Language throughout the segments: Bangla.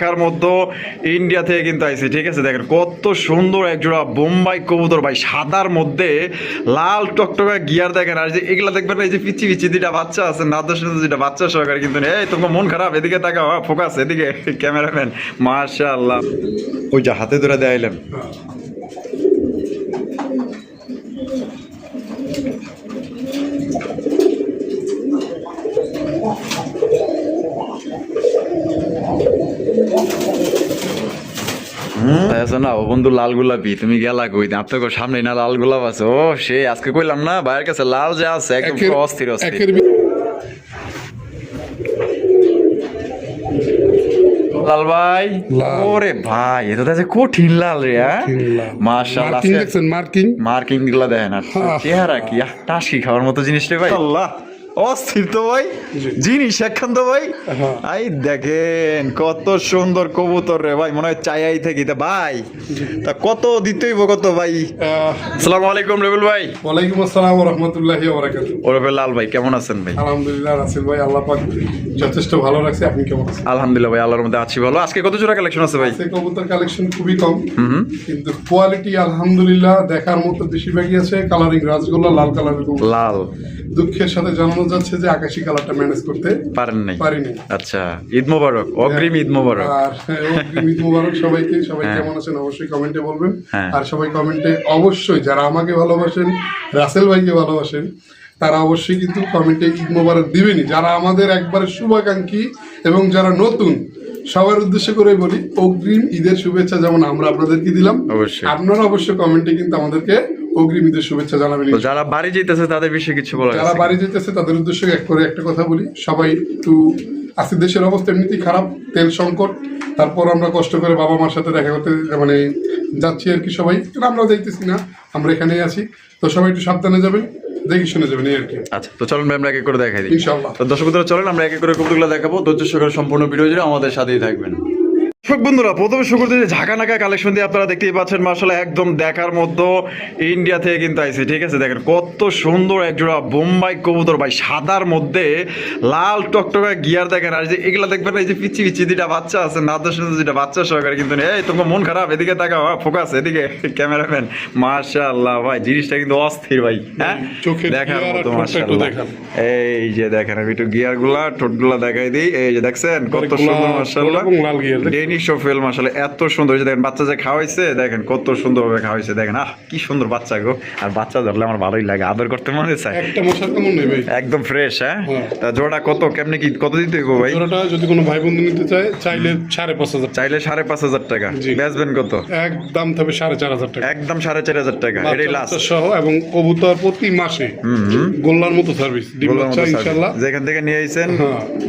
ঢাকার মধ্যে ইন্ডিয়া থেকে কিন্তু আইছি, ঠিক আছে। দেখেন কত সুন্দর এক জোড়া বোম্বাই কবুতর ভাই, সাদার মধ্যে লাল টকটকা গিয়ার। দেখেন আর যে এগুলা দেখবেন, এই যে পিচি পিচি দুইটা বাচ্চা আছে, নাদার সাথে যেটা বাচ্চা সহকারে কিন্তু এই তোমার মন খারাপ, এদিকে তাকাও, ফোকাস এদিকে, ক্যামেরাম্যান মাশাআল্লাহ। ওই যে হাতে ধরে দেখাইলেন। না ও বন্ধু লাল গোলাপি, তুমি গেলা কই? আপনার সামনে না লাল গোলাপ আছে? ও সে আজকে কইলাম না ভাইয়ের কাছে লাল যে আছে একদম অস্থির অস্থির। লাল ভাই, ওরে ভাই এটা তো কঠিন লাল রে। মাশাআল্লাহ, মার্কিং গুলা দেখেন, চেহারা কি টাসকি খাওয়ার মতো জিনিস রে ভাই। আল্লাহ অস্থির তো ভাই জিনিস একখান তো ভাই। আই দেখেন কত সুন্দর কবুতর রে ভাই, মনে হয় চাইয়াই থাকি তা ভাই। তা কত দিতেই কত ভাই? আসসালামু আলাইকুম রেবুল ভাই। ওয়ালাইকুম আসসালাম ওয়া রাহমাতুল্লাহি ওয়া বারাকাতুহু। ওরে লাল ভাই কেমন আছেন ভাই? আলহামদুলিল্লাহ রাসেল ভাই, আল্লাহ পাক যথেষ্ট ভালো রাখছে। আপনি কেমন আছেন? আলহামদুলিল্লাহ ভাই, আল্লাহর মধ্যে আছি ভালো। আজকে কত জোড়া কালেকশন আছে ভাই? আজকে কবুতর কালেকশন খুবই কম, কিন্তু কোয়ালিটি আলহামদুলিল্লাহ দেখার মতো বেশিরভাগই আছে। কালারিং রাজগোল্লা লাল কালারের কবুতর। লাল দুঃখের সাথে জানানো যাচ্ছে যে আকাশী কালারটা ম্যানেজ করতে পারিনি। আচ্ছা, ঈদ মোবারক, অগ্রিম ঈদ মোবারক। আর অগ্রিম ঈদ মোবারক সবাইকে। সবাই কেমন আছেন অবশ্যই কমেন্টে বলবেন। আর সবাই কমেন্টে অবশ্যই যারা আমাকে ভালোবাসেন, রাসেল ভাইকে ভালোবাসেন, তারা অবশ্যই কিন্তু কমেন্টে ঈদ মোবারক দিবেনই। যারা আমাদের একবারে শুভাকাঙ্ক্ষী এবং যারা নতুন, সবার উদ্দেশ্য করে বলি অগ্রিম ঈদের শুভেচ্ছা। যেমন আমরা আপনাদেরকে দিলাম, আপনারা অবশ্যই কমেন্টে কিন্তু আমাদেরকে অগ্রিম ঈদের শুভেচ্ছা জানাবেন। যারা বাড়ি যেতেছে তাদের বিষয়ে কিছু বলা, যারা বাড়ি যেতেছে তাদের উদ্দেশ্যে এক করে একটা কথা বলি, সবাই একটু আজকে দেশের অবস্থা এমনিতেই খারাপ, তেল সংকট, তারপর আমরা কষ্ট করে বাবা মার সাথে দেখা করতে মানে যাচ্ছি আর কি। সবাই আমরা যাইতেছি না, আমরা এখানেই আছি। তো সবাই একটু সাবধানে যাবেন, দেখি শুনে যাবেন এই আর কি। আচ্ছা, তো চলুন আমরা এক এক করে দেখাই দিই ইনশাআল্লাহ। তো দর্শক বন্ধুরা চলেন আমরা এক এক করে কবুতরগুলো দেখাবো। ধৈর্য সহকারে সম্পূর্ণ ভিডিও জুড়ে আমাদের সাথেই থাকবেন। দর্শক বন্ধুরা প্রথমে শুরু করতে ঝাঁকা নাকা কালেকশন দিয়ে আপনারা দেখতেই পাচ্ছেন, মাশাআল্লাহ একদম দেখার মধ্যে ইন্ডিয়া থেকে কিন্তু আইছি, ঠিক আছে। দেখেন কত সুন্দর এক জোড়া বোম্বাই কবুতর ভাই, সাদার মধ্যে লাল টকটকা গিয়ার। দেখেন আর যে এগুলা দেখবেন, এই যে পিচি পিচি দুইটা বাচ্চা আছে, নাদার সাথে যেটা বাচ্চা সহকারে কিন্তু এই তোমার মন খারাপ, এদিকে তাকাও, ফোকাস এদিকে, ক্যামেরাম্যান মাশাআল্লাহ। ভাই জিনিসটা কিন্তু অস্থির ভাই, হ্যাঁ দেখার মতো মাশাআল্লাহ। এই যে দেখেন আমি একটু গিয়ার গুলা ঠোঁট গুলা দেখাই দিই। এই যে দেখছেন কত সুন্দর মাশাআল্লাহ, ফেল মাশাআল্লাহ এত সুন্দর। দেখেন বাচ্চা যে খাওয়াইছে, দেখেন কত সুন্দর ভাবে খাওয়াইছে। দেখেন কি সুন্দর বাচ্চা গো। আর বাচ্চা ধরলে আমার ভালোই লাগে, আদর করতে মনে চায়। একটা মশার কেমন নেই ভাই, একদম ফ্রেশ। হ্যাঁ তা জোড়া কত কেমনে কি কত দিতে হইব ভাই? জোড়াটা যদি কোনো ভাই বন্ধু নিতে চায়, চাইলে 5,500, চাইলে 5,500 টাকা। বেচবেন কত? একদম তবে 4,500 টাকা, একদম 4,500 টাকা এটাই লাস্ট সহ। এবং কবুতর প্রতি মাসে গোল্লার মতো সার্ভিস ইনশাআল্লাহ। যেখান থেকে নিয়ে আইছেন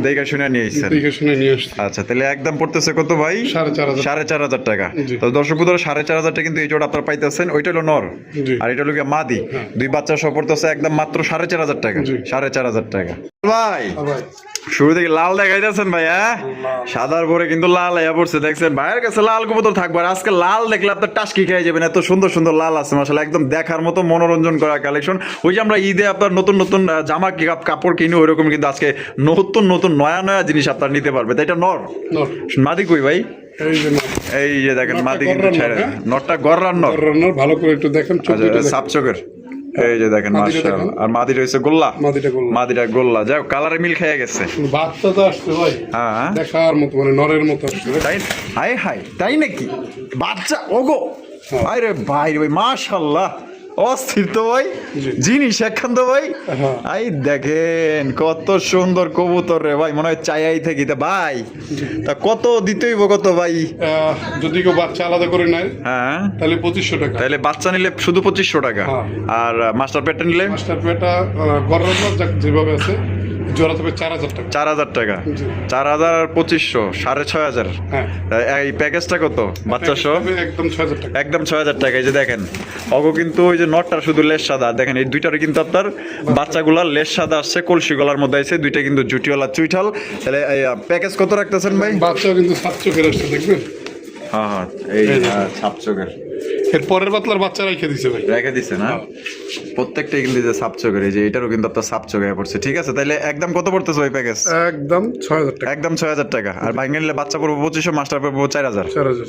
দেখে শুনে নিয়ে আইছেন, দেখে শুনে নিয়ে আসছেন। আচ্ছা তাহলে একদম পড়তেছে কত ভাই? 4,500 টাকা। তো দর্শক বন্ধুরা 4,500 টাকা কিন্তু এই জোড়া আপনারা পাইতেছেন। ওইটা হলো নর আর এটা হলো মাদি, দুই বাচ্চা সহ পড়তেছে একদম মাত্র 4,500 টাকা। 4,500 টাকা ভাই। শুরু থেকে লাল দেখাইতেছেন ভাই, হ্যাঁ সাদার পরে কিন্তু লাল আয়া পড়ছে। দেখছেন ভাইয়ের কাছে লাল কবুতর থাকবে, আর আজকে লাল দেখলে আপনার টাসকি খেয়ে যাবেন, এত সুন্দর সুন্দর লাল আছে মাশাআল্লাহ, একদম দেখার মতো মনোরঞ্জন করা কালেকশন। ওই যে আমরা ঈদে আপনার নতুন নতুন জামা কাপড় কিনি, ওইরকম কিন্তু আজকে নতুন নতুন নয়া নয়া জিনিস আপনার নিতে পারবে। তাই এটা নর, মাদি কই ভাই? এই যে দেখেন মাদি কিন্তু নরটা গররার নর, ভালো করে একটু দেখেন সাপ চোখের। এই যে দেখেন মাশাআল্লাহ। আর মাদি রয়েছে গোল্লা, মাদিটা গোল্লা। যাও কালারে মিল খেয়ে গেছে। বাচ্চা তো আসছে ভাই, হ্যাঁ দেখার মতো মানে নরের মতো আসছে। তাই হাই হাই তাই নাকি বাচ্চা? ওগো আরে ভাই রে ভাই মাশাআল্লাহ অস্থির তো ভাই জিনিস একখান তো ভাই। আই দেখেন কত সুন্দর কবুতর রে ভাই, মনে হয় চাইয়াই থাকি তা ভাই। তা কত দিতেই কত ভাই? যদি কেউ বাচ্চা আলাদা করে নেয় হ্যাঁ তাহলে 2,500 টাকা। তাহলে বাচ্চা নিলে শুধু 2,500 টাকা। আর মাস্টার পেটটা নিলে? মাস্টার পেটটা গররার যেভাবে আছে জোড়া তবে 4,000 টাকা। 4,000 টাকা। 4,000 আর 2,500 6,500। এই প্যাকেজটা কত বাচ্চা সহ? একদম 6,000 টাকা। একদম 6,000 টাকা। এই যে দেখেন অগো কিন্তু ওই যে নটটার শুধু লেস সাদা, দেখেন এই দুইটারই কিন্তু আপনার বাচ্চাগুলার লেস সাদা আসছে, কলসি গলার মধ্যে আছে, দুইটা কিন্তু জুটিওয়ালা চুইঠাল। তাহলে প্যাকেজ কত রাখতেছেন ভাই? বাচ্চা কিন্তু 7 চোখের আসছে দেখবেন। হ্যাঁ এই 7 চোখের এর পরের পাতলার বাচ্চা রেখে দিছে ভাই। রেখে দিছে না? প্রত্যেকটাই কিন্তু যে সাপ চোখের, এই যে এটারও কিন্তু আপনার সাপ চোখে পড়ছে। ঠিক আছে, তাহলে একদম কত পড়তেছে ওই প্যাকেজ? একদম 6000 টাকা। একদম 6000 টাকা। আর ভাঙে নিলে বাচ্চা পড়বো 2500, মাস্টার পড়বো 4000। 4000।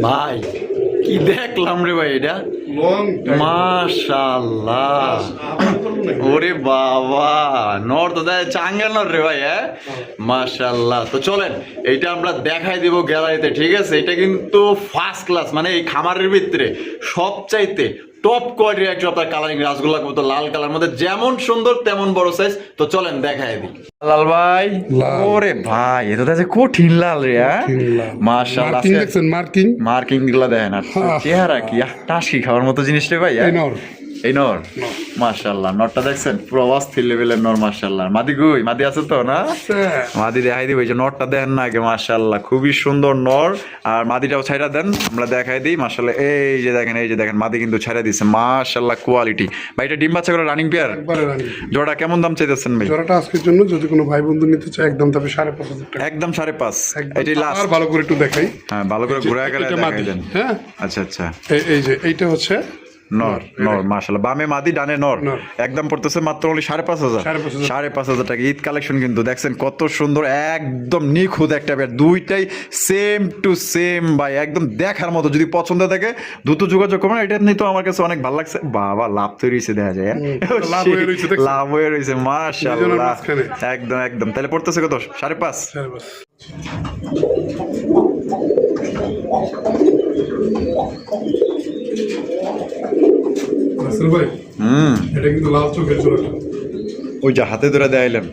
ভাই কি দেখলাম রে ভাই, এটা লং মাশাআল্লাহ। ওরে বাবা, নর তো দেয় চাঙ্গেল নর রে ভাই। হ্যাঁ মাশাআল্লাহ। তো চলেন এইটা আমরা দেখাই দিব গ্যালারিতে। ঠিক আছে, এটা কিন্তু ফার্স্ট ক্লাস, মানে এই খামারের ভিতরে সবচাইতে টপ কোয়ালিটির একটা আপনার কালারিং রাসগোল্লা কবুতর, লাল কালার মধ্যে যেমন সুন্দর তেমন বড় সাইজ। তো চলেন দেখাই দিই। লাল ভাই, ওরে ভাই এ তো দেখে কঠিন লাল রে। হ্যাঁ মাশাআল্লাহ। মার্কিং দেখছেন? মার্কিং গুলা দেখেন, আর চেহারা কি টাসি খাওয়ার মতো জিনিস রে ভাই। এই নর, এই নর মাশাআল্লাহ। নরটা দেখছেন পুরো অস্থির লেভেলের নর মাশাআল্লাহ। মাদি গুই, মাদি আছে তো না? মাদি দেখাই দিব। এই যে নরটা দেখেন না আগে, মাশাআল্লাহ খুবই সুন্দর নর। আর মাদিটাও ছাইড়া দেন, আমরা দেখাই দিই। মাশাআল্লাহ এই যে দেখেন, এই যে দেখেন মাদি কিন্তু ছাইড়া দিছে মাশাআল্লাহ, কোয়ালিটি। ভাই এটা ডিম বাচ্চা করে রানিং পেয়ার, একবারে রানিং। জোড়া কেমন দাম চাইতেছেন ভাই? জোড়াটা আজকের জন্য যদি কোনো ভাই বন্ধু নিতে চায় একদম তবে 5500 টাকা। একদম 5.5। এটাই লাস্ট। আর ভালো করে একটু দেখাই। হ্যাঁ ভালো করে ঘুরে গেলে দেখাই দেন। হ্যাঁ আচ্ছা আচ্ছা। এই যে এইটা হচ্ছে নর, নর মাশাআল্লাহ। বামে মাদি, ডানে নর। নর। একদম পড়তেছে মাত্র only 5,500। 5,500 টাকা। ঈদ কালেকশন কিন্তু দেখছেন কত সুন্দর, একদম নিখুঁত একটা পেয়ার, দুইটাই সেম টু সেম ভাই, একদম দেখার মতো। যদি পছন্দ থাকে দ্রুত যোগাযোগ করবেন। এটা নিয়ে তো আমার কাছে অনেক ভালো লাগছে। বাবা লাভ তৈরি হয়েছে দেখা যায়। লাভ হয়ে রয়েছে, দেখছেন? লাভ হয়ে রয়েছে মাশাআল্লাহ। দুজনের মাঝখানে। একদম একদম। তাহলে পড়তেছে কত? 5.5। রাসেল ভাই, এটা কিন্তু লাল চোখের জোড়াটা। ওই যে হাতে ধরে দেখাইলেন।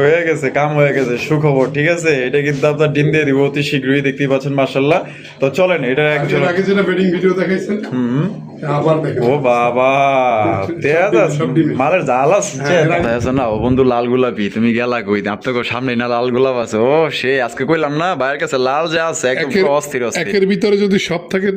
হয়ে গেছে কাম হয়ে গেছে, সুখবর। ঠিক আছে, এটা কিন্তু আপনার ডিম দিয়ে দিব অতি শীঘ্রই, দেখতেই পাচ্ছেন মাশাআল্লাহ। তো চলেন এটা একজন আগে যেটা বেডিং ভিডিও দেখাইছেন আবার দেখেন। ও বাবা মালের জাল আছে না। ও বন্ধু লাল গোলাপি, তুমি গেলা কই? আপনার সামনে না লাল গোলাপ আছে। ও সে আজকে কইলাম না ভাইয়ের কাছে লাল যে আছে একদম অস্থির অস্থির। একের ভিতরে যদি সব থাকে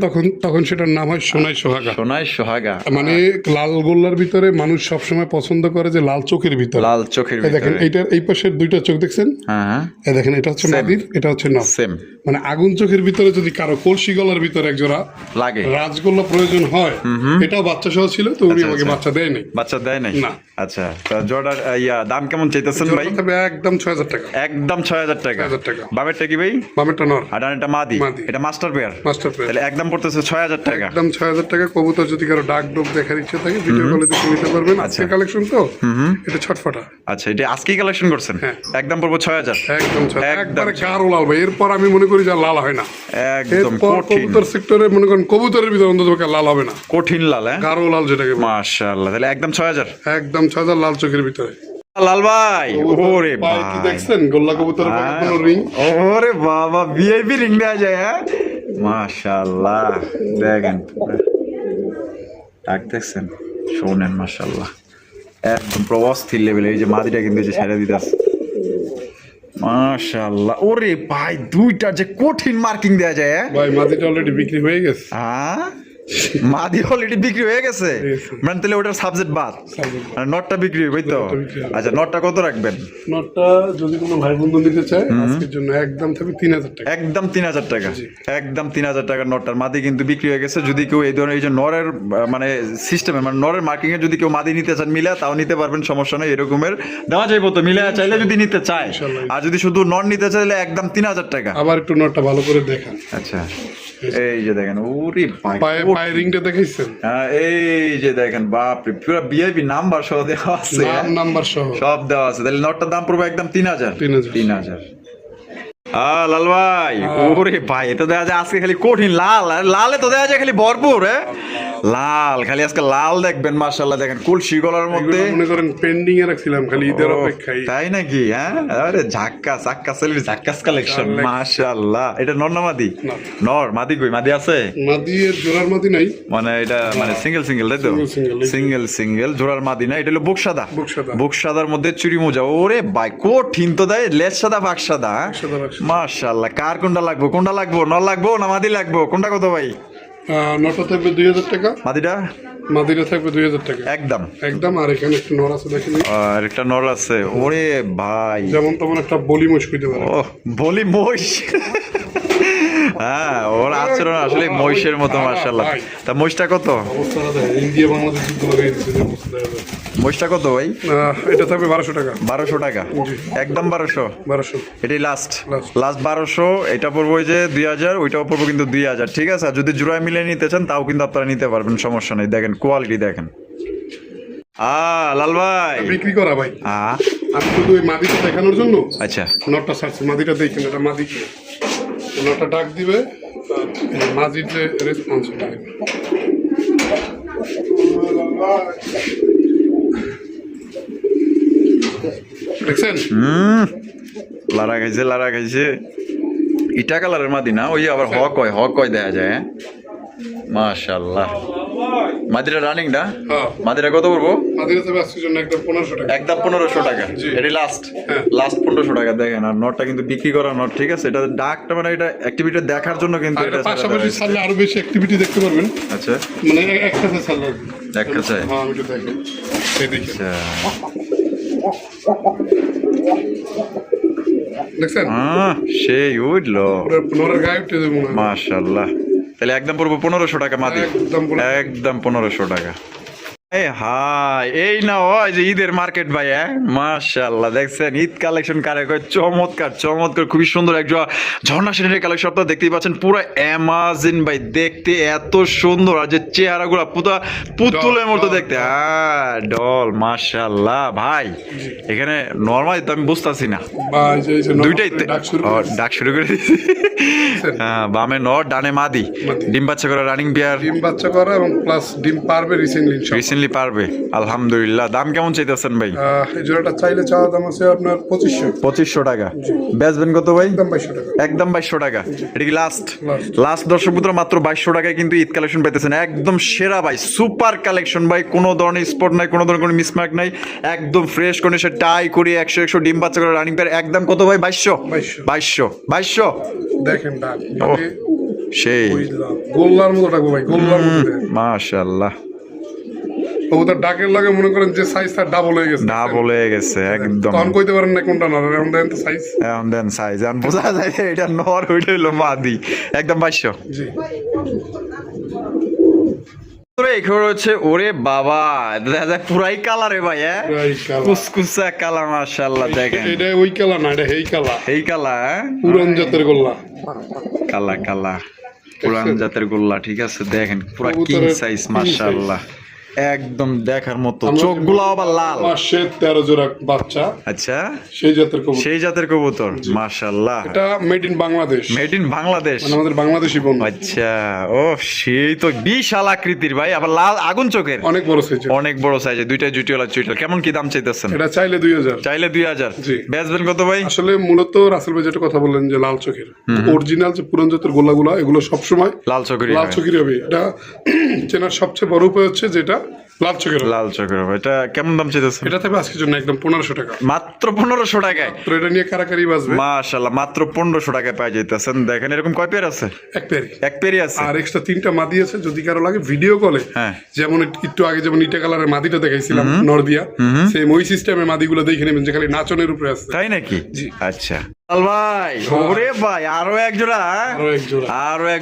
তখন সেটার নাম হয় সোনাই সোহাগা। সোনাই সোহাগা মানে লাল গোল্লার ভিতরে মানুষ সবসময় পছন্দ করে যে লাল চোখের ভিতরে। লাল চোখের ভিতরে দেখেন এইটার এই পাশের দুইটা চোখ দেখছেন? হ্যাঁ এই দেখেন, এটা হচ্ছে মাদির, এটা হচ্ছে নর। সেম। মানে আগুন চোখের ভিতরে যদি কারো কলসি গলার ভিতরে এক জোড়া লাগে রাজগোল্লা প্রয়োজন হয়, এটাও বাচ্চা সহ ছিল তো উনি আমাকে বাচ্চা দেয় নাই। বাচ্চা দেয় নাই না। আচ্ছা, তো জোড়ার দাম কেমন চাইতেছেন ভাই? একদম 6000 টাকা। একদম 6000 টাকা। বামেরটা কি ভাই? বামেরটা নর আর ডানেরটা মাদি। এটা মাস্টার পেয়ার। Master pair. তাহলে একদম পড়তেছে 6000 টাকা। একদম 6000 টাকা। কবুতর যদি কারো ডাক ডোক দেখার ইচ্ছা থাকে ভিডিও কলে দেখে নিতে পারবেন। আজকে কালেকশন তো এটা ছটফটা। আচ্ছা, এটা আজকেই কালেকশন করছেন? একদম পড়বো 6000। একদম 6000। একবারে গাঢ় লাল ভাই। এরপর আমি মনে করি যা লাল হয় না। একদম কঠিন। কবুতর সেক্টরে মনে করেন কবুতরের ভিতরে অন্তত লাল হবে না, কঠিন লাল। হ্যাঁ গাঢ় লাল যেটাকে। মাশাআল্লাহ। তাহলে একদম 6000। একদম 6000 লাল চোখের ভিতরে। লাল ভাই, ওরে ভাই কি দেখছেন? গোল্লা কবুতরের পায়ে কোনো রিং। ওরে বাবা, ভিআইপি রিং দেয়া যায়। হ্যাঁ মাশাআল্লাহ। দেখেন টাক দেখছেন, শোনেন মাশাআল্লাহ একদম প্রবস্থির লেভেলে। এই যে মাদিটা কিন্তু এই যে ছেড়ে দিতেছে মাশাআল্লাহ। ওরে ভাই দুইটা যে কঠিন মার্কিং দেয়া যায়। ভাই মাদিটা অলরেডি বিক্রি হয়ে গেছে। হ্যাঁ মাদি অলরেডি বিক্রি হয়ে গেছে, মানে তাহলে ওটার সাবজেক্ট বাদ, নটটা বিক্রি হবে তো। আচ্ছা, নটটা কত রাখবেন? নটটা যদি কোনো ভাই বন্ধু নিতে চায় আজকের জন্য একদম থাকবে 3000 টাকা। একদম 3000 টাকা। একদম 3000 টাকা নটটার মাদি কিন্তু বিক্রি হয়ে গেছে। যদি কেউ এই ধরনের এই যে নরের মানে সিস্টেমে মানে নরের মার্কিং এ যদি কেউ মাদি নিতে চান মিলে তাও নিতে পারবেন, সমস্যা নেই। এরকমের দেওয়া যাইব তো মিলে চাইলে যদি নিতে চায়। আর যদি শুধু নর নিতে চাইলে একদম 3000 টাকা। আবার একটু নটটা ভালো করে দেখান। আচ্ছা এই যে দেখেন, ওরে পায়ে রিংটা দেখাইছেন? হ্যাঁ এই যে দেখেন, বাপ রে পুরো ভিআইপি নাম্বার সহ দেওয়া আছে, নাম্বার সহ সব দেওয়া আছে। তাহলে নটটার দাম পড়বে একদম 3000। লাল ভাই, ওরে ভাই এটা দেখা যায় আজকে খালি কঠিন লাল, আর লালে তো দেখা যায় খালি ভরপুর। লাল খালি আজকে লাল দেখবেন, মাশাআল্লাহ দেখেন কুলসি গলার মধ্যে মনে করেন পেন্ডিং এ রাখছিলাম খালি ঈদের অপেক্ষায়। তাই নাকি? হ্যাঁ, আরে ঝাক্কাস আক্কাসের ঝাক্কাস কালেকশন, মাশাআল্লাহ। এটা নর না মাদি? নর। মাদি কই? মাদি আছে? মাদি এর জোড়ার মাদি নাই, মানে এটা মানে সিঙ্গেল সিঙ্গেল, তাই তো? সিঙ্গেল সিঙ্গেল, জোড়ার মাদি না। এটা হলো বুক সাদা, বুক সাদার মধ্যে চুরি মোজা। ওরে ভাই কঠিন তো দেয়, লেজ সাদা পাক সাদা, মাশাআল্লাহ। কার কোনটা লাগবো? কোনটা লাগবো? নর লাগবো না মাদি লাগবো? কোনটা কত ভাই? নটা থাকবে 2000 টাকা, মাদিটা থাকবে 2000 টাকা একদম একদম। আর এখানে একটা নর আছে দেখেন, আর একটা নর আছে। ওরে ভাই যেমন তেমন একটা বলি মোষ কইতে পারে। ও বলি মহিষ। হ্যাঁ, ওর আচরণ আসলে মহিষের মতো, মাশাআল্লাহ। তা মহিষটা কত? ইন্ডিয়া বাংলাদেশ যুদ্ধ লাগাই দিচ্ছে। মহিষটা কত ভাই? এটা থাকবে 1200 টাকা। 1200 টাকা একদম? 1200 এটাই লাস্ট 1200। এটা পড়বো ওই যে 2000, ওইটাও পড়বো কিন্তু 2000, ঠিক আছে? আর যদি জোড়ায় মিলে নিতে চান তাও কিন্তু আপনারা নিতে পারবেন, সমস্যা নেই। দেখেন কোয়ালিটি দেখেন। লাল ভাই বিক্রি করা ভাই, আমি শুধু ওই মাদিটা দেখানোর জন্য আচ্ছা নটটা ছাড়ছি। মাদিটা দেখেন, এটা মাদি, নটটা ডাক দিবে, মাদির যে রেসপন্স দেখছেন। লারা খাইছে। ইটা কালারের মাদি না? ওই আবার হক হয় দেখা যায়। মাশাআল্লাহ। মাদিরা রানিং না? মাদিরা কত পড়বো? মাদিরা তবে আজকের জন্য একদম 1500 টাকা। একদম 1500 টাকা। এটি লাস্ট 1500 টাকা। দেখেন, আর নটটা কিন্তু বিক্রি করা নট, ঠিক আছে? এটা ডাকটা মানে এটা অ্যাক্টিভিটি দেখার জন্য কিন্তু এটা পাশাপাশি ছাড়লে আরো বেশি অ্যাক্টিভিটি দেখতে পারবেন। আচ্ছা, মানে একসাথে ছাড়লে দেখাচ্ছে। হ্যাঁ, আমি একটু দেখেন, এই দেখেন, দেখছেন সেই উঠলো নরের গায়ে উঠে দেবো না। মাশাআল্লাহ। তাহলে একদম পড়বো 1500 টাকা মাদি, একদম 1500 টাকা। হাই, এই না হয় যে ঈদের মার্কেট ভাই। মাশাআল্লাহ, দেখছেন ঈদ কালেকশন কারে কয়? চমৎকার চমৎকার, খুবই সুন্দর এক ঝর্ণা শ্রেণীর কালেকশন আপনারা দেখতেই পাচ্ছেন। পুরো অ্যামাজিন ভাই, দেখতে এত সুন্দর, আর যে চেহারাগুলো পুরো পুতুলের মতো দেখতে। ডল, মাশাআল্লাহ ভাই। এখানে নরমালি তো আমি বুঝতেছি না, দুইটাই ডাক শুরু করে দিয়েছি। বামে নর, ডানে মাদি, ডিম বাচ্চা করা রানিং বিয়ার, ডিম বাচ্চা করা এবং প্লাস ডিম পারবে রিসেন্টলি পারবে। আলহামদুলিল্লাহ। দাম কেমন চাইতেছেন ভাই? এই জোড়াটা চাইলে চাওয়া দাম আছে আপনার 2500 টাকা। বেচবেন কত ভাই? একদম 2200 টাকা। একদম 2200 টাকা। এটা কি লাস্ট দর্শক বন্ধুরা? মাত্র 2200 টাকায় কিন্তু ঈদ কালেকশন পাইতেছেন, একদম সেরা ভাই, সুপার কালেকশন ভাই। কোনো ধরনের স্পট নাই, কোনো ধরনের কোনো মিসমার্ক নাই, একদম ফ্রেশ কন্ডিশন টাই করি 100 ডিম বাচ্চা করে রানিং পেয়ার। একদম কত ভাই? 2200 দেখেন ডাক সেই গোল্লার মতো ডাকবো ভাই, গোল্লার মতো। মাশাআল্লাহ। ওদের ডাকের লাগে মনে করেন যে সাইজ তার ডাবল হয়ে গেছে একদম। তখন কইতে পারেন না কোনটা নর, এখন দেন তো সাইজ, এখন দেন সাইজ, এখন বোঝা যায় এটা নর, ওইটা হইলো মাদি। একদম 2200। জি। হচ্ছে ওরে বাবা, দেখা যায় পুরাই কালারে ভাই। কুসকুসা কালার, মাশাআল্লাহ। দেখেন এটা ওই কালা না, এটা এই কালা, পুরান জাতের গোল্লা, কালা পুরান জাতের গোল্লা, ঠিক আছে? দেখেন পুরা কিং সাইজ, মাশাআল্লাহ, একদম দেখার মতো। চোখগুলো আবার লাল। 13 জোড়া বাচ্চা। আচ্ছা, সেই জাতের কবুতর, মাশাআল্লাহ। এটা মেড ইন বাংলাদেশ, মানে আমাদের বাংলাদেশি বোন। আচ্ছা, ও সেই তো বিশাল আকৃতির ভাই, আবার লাল আগুন চোখের, অনেক বড় সাইজ, দুইটা জুটিওয়ালা চুইটাল। কেমন কি দাম চাইতেছেন? এটা চাইলে 2000। জি। বেচবেন কত ভাই? আসলে মূলত রাসেল ভাই যেটা কথা বললেন যে লাল চোখের, অরিজিনাল যে পুরান জাতের গোল্লাগুলো, এগুলো সবসময় লাল চোখেরই হবে। এটা চেনার সবচেয়ে বড় উপায় হচ্ছে যেটা লাল চোখের হবে। এটা কেমন দাম চাইতেছেন? এটা থাকবে আজকের জন্য একদম 1500 টাকা। মাত্র 1500 টাকায়? তো এটা নিয়ে কারাকারি বাজবে। মাশাআল্লাহ, মাত্র 1500 টাকায় পাই যাইতেছেন। দেখেন এরকম কয় পেয়ার আছে? এক পেয়ারই আছে, আর এক্সট্রা 3টা মাদি আছে। যদি কারো লাগে ভিডিও কলে, যেমন একটু আগে যেমন ইটা কালারের মাদিটা দেখাইছিলাম নরদিয়া, সেম ওই সিস্টেমে মাদিগুলো দেখে নেবেন, যে খালি নাচনের উপরে আছে। তাই নাকি? জি। আচ্ছা ভাই, ওরে ভাই, আরো এক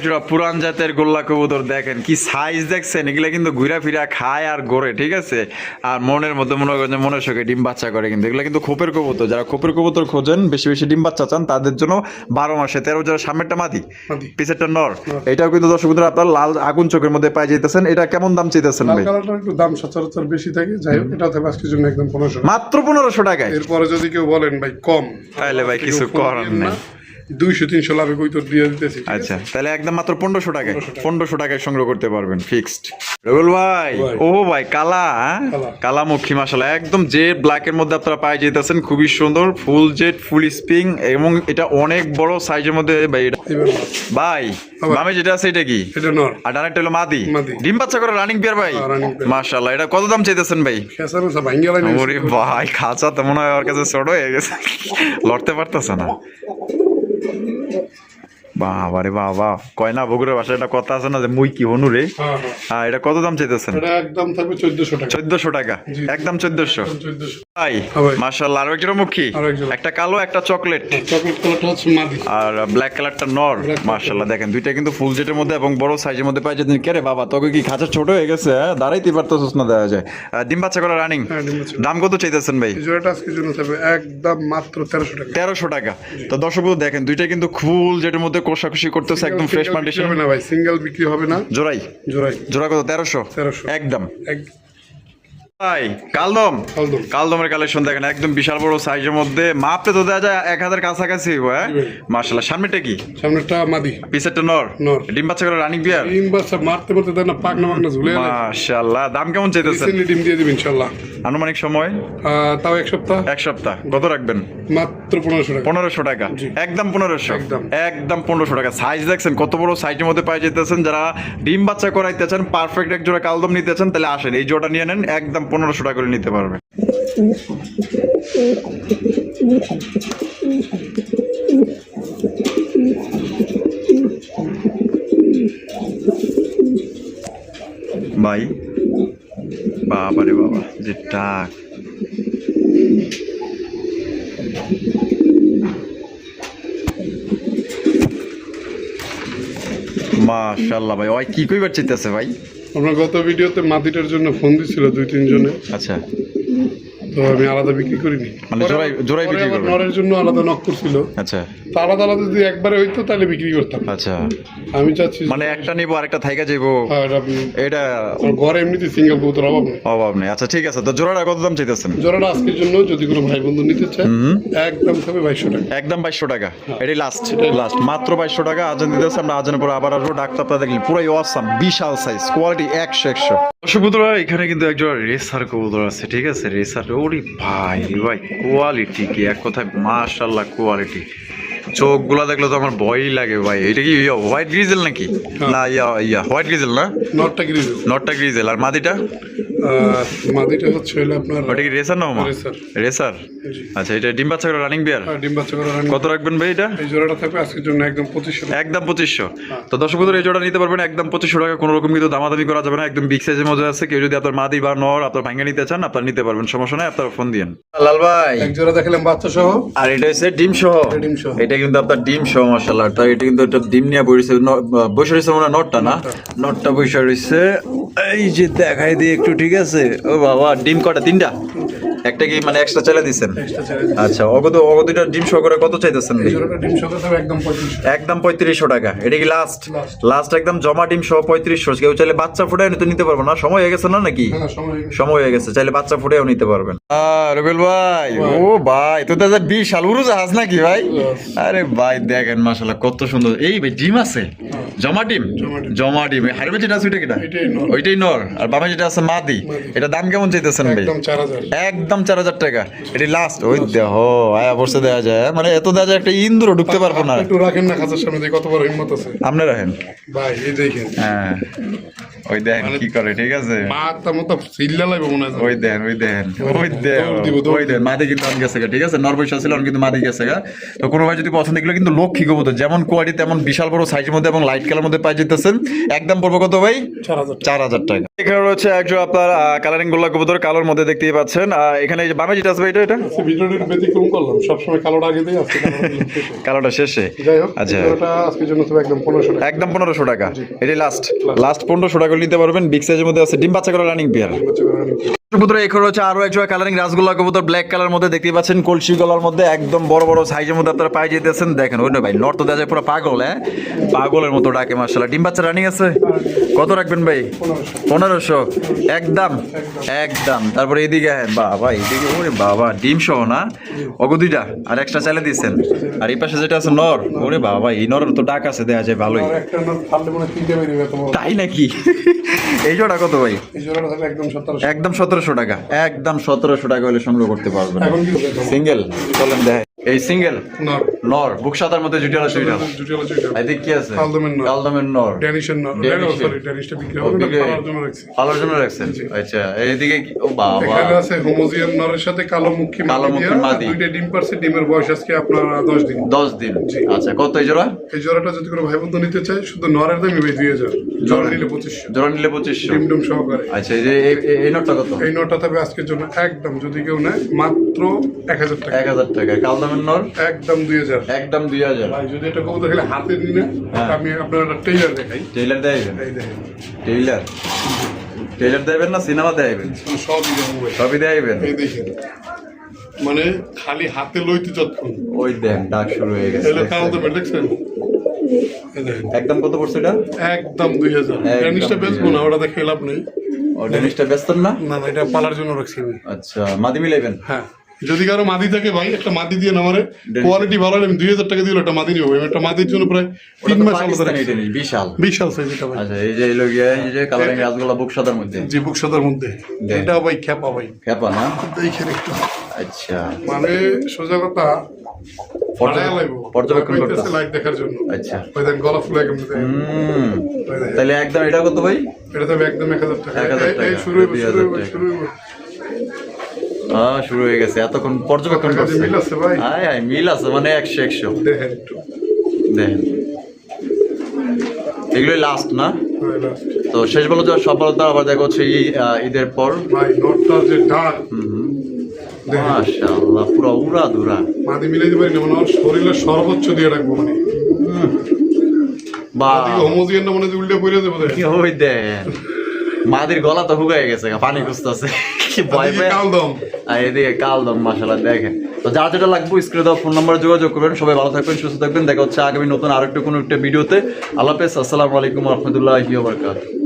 জোড়া পুরান জাতের গোল্লা কবুতর। দেখেন কি সাইজ, দেখছেন? এগুলা কিন্তু ঘুরা ফিরা খায় আর গড়ে, ঠিক আছে? আর মনের মধ্যে মনের শোকে ডিম বাচ্চা করে। কিন্তু এগুলা কিন্তু খোপের কবুতর। যারা খোপের কবুতর খোঁজেন, বেশি বেশি ডিম বাচ্চা চান, তাদের জন্য 12 মাসে 13 জোড়া, সামনেরটা মাদি, পিছেরটা নর। এটাও কিন্তু দর্শক বন্ধুরা আপনার লাল আগুন চোখের মধ্যে পাই যাইতেছেন। এটা কেমন দাম চাইতেছেন ভাই? একটু দাম সচরাচর বেশি থাকে, যাই হোক এটা থাকবে আজকের জন্য একদম 1500, মাত্র 1500 টাকায়। এরপরে যদি কেউ বলেন ভাই কম, তাহলে ভাই কিছু করার নাই। 200-300 লাভে কই তোর দিয়ে দিতেছি, ঠিক আছে? আচ্ছা, তাহলে একদম মাত্র 1500 টাকায় 1500 টাকায় সংগ্রহ করতে পারবেন ফিক্সড। রবিউল ভাই, ভাই। ও ভাই কালা, হ্যাঁ? কালা। কালামুখী মাশাআল্লাহ, একদম জেড ব্ল্যাকের মধ্যে আপনারা পাই যেতেছেন, খুবই সুন্দর, ফুল জেড ফুল স্প্রিং, এবং এটা অনেক বড় সাইজের মধ্যে ভাই। এটা এবার ভাই বামে যেটা আছে এটা কি? এটা নর। আর ডানেরটা হলো মাদি। মাদি। ডিম বাচ্চা করে রানিং পেয়ার ভাই, হ্যাঁ, running pair। মাশাআল্লাহ। এটা কত দাম চাইতেছেন ভাই? খেসানো সব ভাঙ্গা লাইন। ওরে ভাই, খাঁচা তো মনে হয় ওর কাছে ছোট হয়ে গেছে, লড়তে পারতেছে না। বাবা রে বাবা, কয় না বগুড়ার ভাষায় একটা কথা আছে না যে মুই কি হনু রে। হ্যাঁ, হ্যাঁ, এটা কত দাম চাইতেছেন? এটা একদম থাকবে 1400 টাকা। 1400 টাকা, জি। একদম 1400। 1400। ভাই হ্যাঁ ভাই। মাশাআল্লাহ, আরো একটা মুখী, আরো একজন। একটা কালো একটা চকলেট, চকলেট কালারটা হচ্ছে মাদি। আর ব্ল্যাক কালারটা নর। Black color। মাশাআল্লাহ, দেখেন দুইটা কিন্তু ফুল জেটের মধ্যে এবং বড় সাইজের মধ্যে পাই যেতেন। কে রে বাবা, তোকে কি খাঁচা ছোট হয়ে গেছে? হ্যাঁ, দাঁড়াইতে পারতেছস না, দেওয়া যায়। ডিম বাচ্চা করা রানিং। হ্যাঁ, ডিম বাচ্চা। দাম কত চাইতেছেন ভাই? এই জোড়াটা আজকের জন্য থাকবে একদম মাত্র 1300 টাকা। 1300 টাকা। তো দর্শক দেখেন দুইটা কিন্তু ফুল জেটের মধ্যে কষাকষি করতেছে, একদম ফ্রেশ Single কন্ডিশন। বিক্রি হবে না ভাই, সিঙ্গেল বিক্রি হবে না। জোড়াই জোড়াই জোড়া কত? 1300 1300 একদম। এক- ভাই কালদম, কালদম। কালদমের কালেকশন দেখেন, একদম বিশাল বড় সাইজের মধ্যে, মাপতে তো দেওয়া যায় 1000 কাছাকাছি। হ্যাঁ জি ভাই। মাশাআল্লাহ। সামনেটা কি? সামনেরটা মাদি। পিছেরটা নর। নর। ডিম বাচ্চা করে রানিং বিয়ার। ডিম বাচ্চা মারতে মারতে দেয় না, পাকনা পাকনা ঝুলে গেলে মাশাআল্লাহ। দাম কেমন চাইতেছেন? রিসেন্টলি ডিম দিয়ে দিবেন ইনশাআল্লাহ। আনুমানিক সময় তাও এক সপ্তাহ। এক সপ্তাহ। কত রাখবেন? মাত্র 1500 টাকা। 1500 টাকা, জি। একদম 1500, একদম। একদম 1500 টাকা। সাইজ দেখছেন কত বড় সাইজের মধ্যে পাই যেতেছেন। যারা ডিম বাচ্চা করাইতে চান, পারফেক্ট এক জোড়া কালদম নিতে চান, তাহলে আসেন এই জোড়া নিয়ে নেন, একদম 1500 টাকা করে নিতে পারবেন। ভাই বাবা রে বাবা, যে টাক। মাশাআল্লাহ ভাই, ওই কি কইবার চাইতেছে ভাই? আমরা গত ভিডিওতে মাদিটার জন্য ফোন দিছিল 2-3 জনে, আচ্ছা, তো আমি আলাদা বিক্রি করিনি। মানে জোড়াই বিক্রি করবেন? নরের জন্য আলাদা নক করছিল, আচ্ছা তো আলাদা আলাদা যদি একবারে হইতো তাহলে বিক্রি করতাম। আচ্ছা, আমি চাচ্ছি মানে একটা নিবো আরেকটা থাইকা যাইবো, এটা ঘরে এমনিতে সিঙ্গেল কবুতর অভাব নেই। অভাব নেই। আচ্ছা ঠিক আছে, তো জোড়াটা কত দাম চাইতেছেন? জোড়াটা আজকের জন্য যদি কোনো ভাই বন্ধু নিতে চায় একদম থাকবে 2200 টাকা। একদম 2200 টাকা, এটাই লাস্ট, লাস্ট মাত্র 2200 টাকা। আজান দিতেছে, আমরা আজানের পরে আবার আসবো। ডাক্তার আপনারা দেখলেন পুরাই অসাম, বিশাল সাইজ, কোয়ালিটি 100 দর্শক বন্ধুরা, এখানে কিন্তু একজন রেসার কবুতর আছে, ঠিক আছে? রেসার, ওরে ভাই ভাই, কোয়ালিটি কি এক কথায় মাশাআল্লাহ কোয়ালিটি। চোখগুলা দেখলে তো আমার ভয়ই লাগে ভাই। এটা কি হোয়াইট গ্রিজেল নাকি? না, হোয়াইট গ্রিজেল না, নটটা গ্রিজেল। নটটা গ্রিজেল। আর মাদিটা? মাদিটা হচ্ছে হলো আপনার ওটা কি রেসার না মামা? রেসার। রেসার, আচ্ছা। এটা ডিম বাচ্চা করে রানিং বিয়ার। ডিম বাচ্চা করা রানি। কত রাখবেন ভাই এটা? এই জোড়াটা থাকবে আজকের জন্য একদম 2500 টাকা। একদম 2500। তো দর্শক বন্ধুরা, এই জোড়া নিতে পারবেন একদম 2500 টাকা, কোনো রকম কিন্তু দামাদামি করা যাবে না, একদম বিগ সাইজের মধ্যে আছে। কেউ যদি আপনার মাদি বা নর আপনার ভাঙ্গা নিতে চান, আপনারা নিতে পারবেন, সমস্যা নাই, আপনারা ফোন দিয়েন। লাল ভাই, এক জোড়া দেখালাম বাচ্চা সহ, আর এটা হচ্ছে ডিম সহ। ডিম সহ। এটা কিন্তু আপনার ডিম সহ মাশাআল্লাহ। তাই এটা কিন্তু একটা ডিম নিয়ে বসে রয়েছে, মনে হয় নটটা না, নটটা বসে রয়েছে। এই যে দেখাই দিই একটু, ঠিক আছে? ও বাবা, ডিম কটা? 3টা। একটা কি মানে এক্সট্রা চাইলে দিচ্ছেন? আচ্ছা, অগদুটা ডিম সহ করে কত চাইতেছেন? এই জোড়াটা ডিম সহ থাকবে একদম 3500। একদম 3500 টাকা। এটা কি লাস্ট? Last। লাস্ট একদম জমা ডিম সহ 3500। কেউ চাইলে বাচ্চা ফুটায় নিতে নিতে পারবো না, সময় হয়ে গেছে না নাকি? হ্যাঁ, সময় হয়ে গেছে। সময় হয়ে গেছে, চাইলে বাচ্চা ফুটেও নিতে পারবেন। রুবেল ভাই, ও ভাই, তো 2020 সাল উড়ো জাহাজ নাকি ভাই? আরে ভাই দেখেন মাশাআল্লাহ কত সুন্দর। এই ভাই ডিম আছে, জমা ডিম, জমা ডিম। হারবে যেটা আছে ওইটা কিটা? এটাই নর। ওইটাই নর। আর বামে যেটা আছে মাদি, এটা দাম কেমন চাইতেছেন ভাই? একদম 4000। একদম 4000 টাকা। এটি লাস্ট। ওই দেহ আয়া বসে দেওয়া যায়, মানে এত দেওয়া যায় একটা ইন্দ্র ঢুকতে পারবো না। একটু রাখেন না খাঁচার সামনে, দেখি কত বড় হিম্মত আছে। আপনি রাখেন ভাই এই দেখেন, হ্যাঁ, ওই দেখেন কি করে, ঠিক আছে? মাথা মতো সিল্লা লাগবে মনে হয়। ওই দেন, ওই দেন, ওই দেন, দৌড় দিব, দৌড় ওই দেন। মাদি কিন্তু অন গেছে গা, ঠিক আছে? নর পয়সা ছিল, অন কিন্তু মাদি গেছে গা। তো কোনো ভাই যদি পছন্দ, এগুলো কিন্তু লক্ষ্মী কবুতর, যেমন কোয়ালিটি তেমন বিশাল বড় সাইজের মধ্যে এবং লাইট কালার মধ্যে পাই যেতেছেন। একদম পড়বো কত ভাই? 4000 টাকা। 4000 টাকা। এখানে রয়েছে একজন আপনার কালারিং গোল্লা কবুতর, কালোর মধ্যে দেখতেই পাচ্ছেন। এখানে এই যে বামে যেটা আসবে, এটা ভিডিওটা একটু ব্যতিক্রম করলাম, সবসময় কালোটা আগে দিয়ে আসছে, কালোটা শেষে। যাই হোক, আচ্ছা, ভিডিওটা আজকের জন্য তো একদম 1500 টাকা। একদম 1500 টাকা। এটি লাস্ট 1500 টাকা নিতে পারবেন। বিগ সাইজের মধ্যে আছে, ডিম বাচ্চা করা রানিং পেয়ার। বাচ্চা করা রানি। কবুতর এখানে হচ্ছে আরো একটা কালারিং রাসগোল্লা কবুতর ব্ল্যাক কালার মধ্যে দেখতে পাচ্ছেন, কলসি গলার মধ্যে একদম বড় বড় সাইজের মধ্যে আপনারা পাই যেতেছেন। দেখেন ওই ভাই নর তো দেখা যায় পুরো পাগল, হ্যাঁ পাগলের মতো ডাকে মাশাআল্লাহ। ডিম বাচ্চা রানিং আছে, কত রাখবেন ভাই? 1500 একদম একদম। তারপরে এদিকে বাবা, এদিকে ওরে বাবা ডিম সহ না ওগো দুইটা আর এক্সট্রা চাইলে দিচ্ছেন। আর এই পাশে যেটা আছে নর, ওরে বাবা এই নরের তো ডাক আছে, দেখা যায় ভালোই। তাই নাকি? এই জোড়া কত ভাই? একদম 1700 টাকা, একদম 1700 টাকা হলে সংগ্রহ করতে পারবেন। সিঙ্গেল চলেন দেখ, এই সিঙ্গেল নর বুক সাদার মধ্যে জুটিয়ালা সুইটাল এদিক কি আছে? কালদমের নর, পালার জন্য রাখছেন। আচ্ছা এইদিকে ও বাবা এখানে আছে হোমোজিয়ান নরের সাথে কালো মুখী মাদি, দুইটা ডিম পারছে, ডিমের বয়স আজকে আপনার 10 দিন। 10 দিন আচ্ছা। কত এই জোড়া? এই জোড়াটা যদি কোনো ভাই বন্ধু নিতে চায় শুধু নরের দামই ভাই 2000, জোড়া নিলে 2500, জোড়া নিলে 2500 ডিম ডিম সহকারে। আচ্ছা এই যে এই নটটা কত? এই নটটা তবে আজকের জন্য একদম যদি কেউ নেয় মাত্র 1000 টাকা। 1000 টাকা। কালদমের নর একদম 2000, একদম 2000। ভাই যদি এটা কবুতর খেলে হাতে নিলে আমি আপনার একটা টেইলার দেখাই। টেইলার দেখাইবেন? এই দেখেন টেইলার, টেইলার দেখাইবেন না সিনেমা দেখাইবেন? সবই দেখাবো ভাই, সবই দেখাইবেন। এই দেখেন মানে খালি হাতে লইতে যতক্ষণ। ওই দেন ডাক শুরু হয়ে গেছে। এলো কাল তো দেখছেন, এই দেখেন একদম কত পড়ছে এটা? একদম 2000। ডেনিশটা বেচবো না, ওটা দেখে লাভ নেই। ও ডেনিশটা বেচতেন না? না না, এটা পালার জন্য রাখছি আমি। আচ্ছা মাদি মিলাইবেন? হ্যাঁ যদি কারো মাদি থাকে ভাই একটা মাদি দিয়ে নামারে, কোয়ালিটি ভালো হলে আমি 2000 টাকা দিয়ে একটা মাদি নিব। আমি একটা মাদির জন্য প্রায় 3 মাস পাকিস্তানি ডেনিশ, বিশাল বিশাল সাইজ এটা ভাই। আচ্ছা এই যে এই লগিয়া এই যে কালারিং রাসগোল্লা বুক সাদার মধ্যে, জি বুক সাদার মধ্যে, এটা ভাই খেপা ভাই, খেপা না? দেখেন একটু আচ্ছা মানে সোজা কথা পর্যবেক্ষণ করতেছে লাইট দেখার জন্য। আচ্ছা ওই দেখেন গলা ফুলে কেমন দেখেন। তাহলে একদম এটা কত ভাই? এটা তো একদম 1000 টাকা। 1000 টাকা। এই শুরু হইব শুরু হইব শুরু হইব। শুরু হয়ে গেছে, এতক্ষণ পর্যবেক্ষণ করছে। মিল আছে ভাই, হাই হাই মিল আছে মানে 100 100। দেখেন একটু দেখেন এগুলোই লাস্ট না? ভাই লাস্ট তো শেষ বলো, সব বলো তো আবার দেখা হচ্ছে ঈদের পর। ভাই নটটা যে ডাক, মাশাআল্লাহ পুরো উড়া ধুরা। মাদি মিলাইতে পারি না, মানে আমার শরীরের সর্বোচ্চ দিয়ে রাখবো মানে। বা হোমোজিয়ান না মানে উল্টে পড়ে যাবে কি ওই দেন মাদির গলা তো হুগায় গেছে, পানি খুঁজতেছে কি ভয় পায়। কালদম আর এদিকে কালদম মাশাআল্লাহ দেখেন। তো যার যেটা লাগবে স্ক্রিনে দেওয়া ফোন নাম্বারে যোগাযোগ করবেন। সবাই ভালো থাকবেন, সুস্থ থাকবেন। দেখা হচ্ছে আগামী নতুন আরেকটা কোনো একটা ভিডিওতে। আল্লাহ হাফেজ, আসসালামু আলাইকুম ওয়া রাহমাতুল্লাহি ওয়া বারাকাতুহু।